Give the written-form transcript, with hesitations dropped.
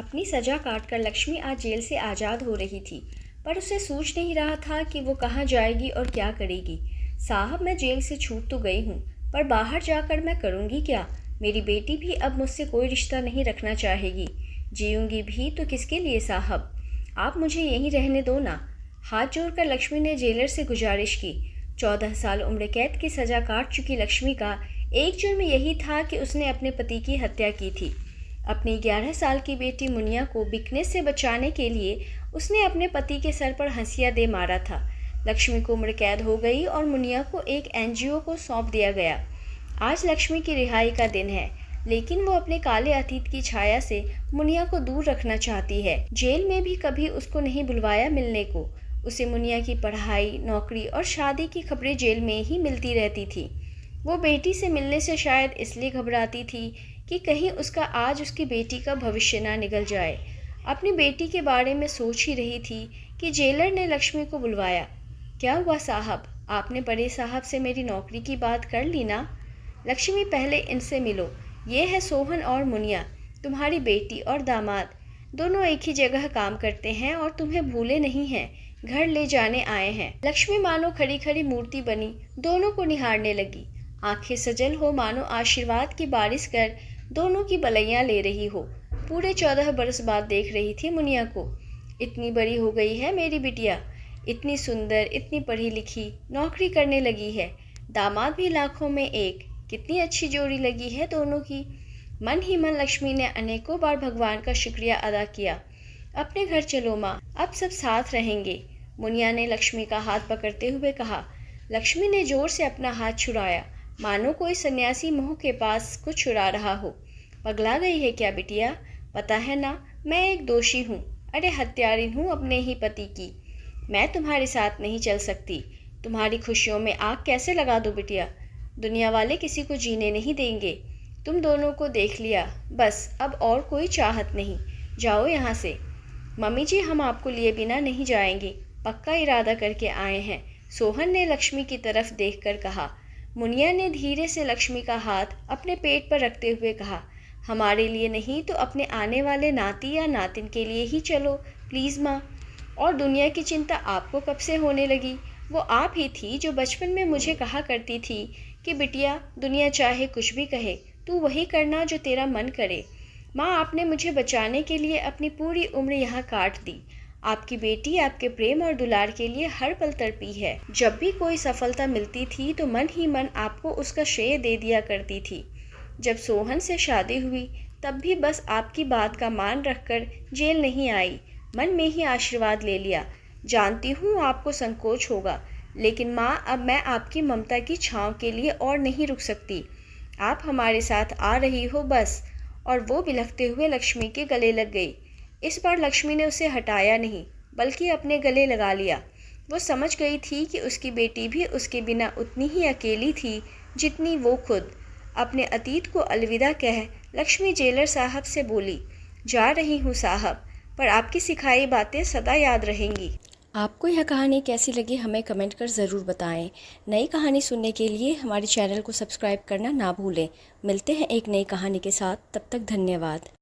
अपनी सजा काटकर लक्ष्मी आज जेल से आज़ाद हो रही थी, पर उसे सूझ नहीं रहा था कि वो कहाँ जाएगी और क्या करेगी। साहब, मैं जेल से छूट तो गई हूँ, पर बाहर जाकर मैं करूँगी क्या? मेरी बेटी भी अब मुझसे कोई रिश्ता नहीं रखना चाहेगी। जीऊँगी भी तो किसके लिए साहब? आप मुझे यहीं रहने दो ना। हाथ जोड़कर लक्ष्मी ने जेलर से गुजारिश की। 14 साल उम्र कैद की सज़ा काट चुकी लक्ष्मी का एक जुर्म यही था कि उसने अपने पति की हत्या की थी। अपनी 11 साल की बेटी मुनिया को बिकने से बचाने के लिए उसने अपने पति के सर पर हंसिया दे मारा था। लक्ष्मी को उम्र कैद हो गई और मुनिया को एक एनजीओ को सौंप दिया गया। आज लक्ष्मी की रिहाई का दिन है, लेकिन वो अपने काले अतीत की छाया से मुनिया को दूर रखना चाहती है। जेल में भी कभी उसको नहीं बुलवाया मिलने को। उसे मुनिया की पढ़ाई, नौकरी और शादी की खबरें जेल में ही मिलती रहती थी। वो बेटी से मिलने से शायद इसलिए घबराती थी कि कहीं उसका आज उसकी बेटी का भविष्य ना निकल जाए। अपनी बेटी के बारे में सोच ही रही थी कि जेलर ने लक्ष्मी को बुलवाया। क्या हुआ साहब, आपने बड़े साहब से मेरी नौकरी की बात कर ली ना? लक्ष्मी, पहले इनसे मिलो। ये है सोहन और मुनिया, तुम्हारी बेटी और दामाद। दोनों एक ही जगह काम करते हैं और तुम्हें भूले नहीं हैं, घर ले जाने आए हैं। लक्ष्मी मानो खड़ी खड़ी मूर्ति बनी, दोनों को निहारने लगी। आंखें सजल हो मानो आशीर्वाद की बारिश कर दोनों की बलैयां ले रही हो। पूरे 14 बरस बाद देख रही थी मुनिया को। इतनी बड़ी हो गई है मेरी बिटिया, इतनी सुंदर, इतनी पढ़ी लिखी, नौकरी करने लगी है। दामाद भी लाखों में एक। कितनी अच्छी जोड़ी लगी है दोनों की। मन ही मन लक्ष्मी ने अनेकों बार भगवान का शुक्रिया अदा किया। अपने घर चलो माँ, अब सब साथ रहेंगे, मुनिया ने लक्ष्मी का हाथ पकड़ते हुए कहा। लक्ष्मी ने जोर से अपना हाथ छुड़ाया, मानो कोई सन्यासी मोह के पास कुछ छुड़ा रहा हो। पगला गई है क्या बिटिया? पता है ना, मैं एक दोषी हूँ, अरे हत्यारी हूँ अपने ही पति की। मैं तुम्हारे साथ नहीं चल सकती। तुम्हारी खुशियों में आग कैसे लगा दूँ बिटिया? दुनिया वाले किसी को जीने नहीं देंगे। तुम दोनों को देख लिया, बस अब और कोई चाहत नहीं। जाओ यहाँ से। मम्मी जी, हम आपको लिए बिना नहीं जाएंगे, पक्का इरादा करके आए हैं, सोहन ने लक्ष्मी की तरफ देखकर कहा। मुनिया ने धीरे से लक्ष्मी का हाथ अपने पेट पर रखते हुए कहा, हमारे लिए नहीं तो अपने आने वाले नाती या नातिन के लिए ही चलो प्लीज़ माँ। और दुनिया की चिंता आपको कब से होने लगी? वो आप ही थी जो बचपन में मुझे कहा करती थी कि बिटिया, दुनिया चाहे कुछ भी कहे, तू वही करना जो तेरा मन करे। माँ, आपने मुझे बचाने के लिए अपनी पूरी उम्र यहाँ काट दी। आपकी बेटी आपके प्रेम और दुलार के लिए हर पल तड़पी है। जब भी कोई सफलता मिलती थी तो मन ही मन आपको उसका श्रेय दे दिया करती थी। जब सोहन से शादी हुई तब भी बस आपकी बात का मान रखकर जेल नहीं आई, मन में ही आशीर्वाद ले लिया। जानती हूँ आपको संकोच होगा, लेकिन माँ, अब मैं आपकी ममता की छाँव के लिए और नहीं रुक सकती। आप हमारे साथ आ रही हो बस। और वो बिलखते हुए लक्ष्मी के गले लग गई। इस बार लक्ष्मी ने उसे हटाया नहीं, बल्कि अपने गले लगा लिया। वो समझ गई थी कि उसकी बेटी भी उसके बिना उतनी ही अकेली थी जितनी वो खुद। अपने अतीत को अलविदा कह लक्ष्मी जेलर साहब से बोली, जा रही हूँ साहब, पर आपकी सिखाई बातें सदा याद रहेंगी। आपको यह कहानी कैसी लगी हमें कमेंट कर ज़रूर बताएं। नई कहानी सुनने के लिए हमारे चैनल को सब्सक्राइब करना ना भूलें। मिलते हैं एक नई कहानी के साथ, तब तक धन्यवाद।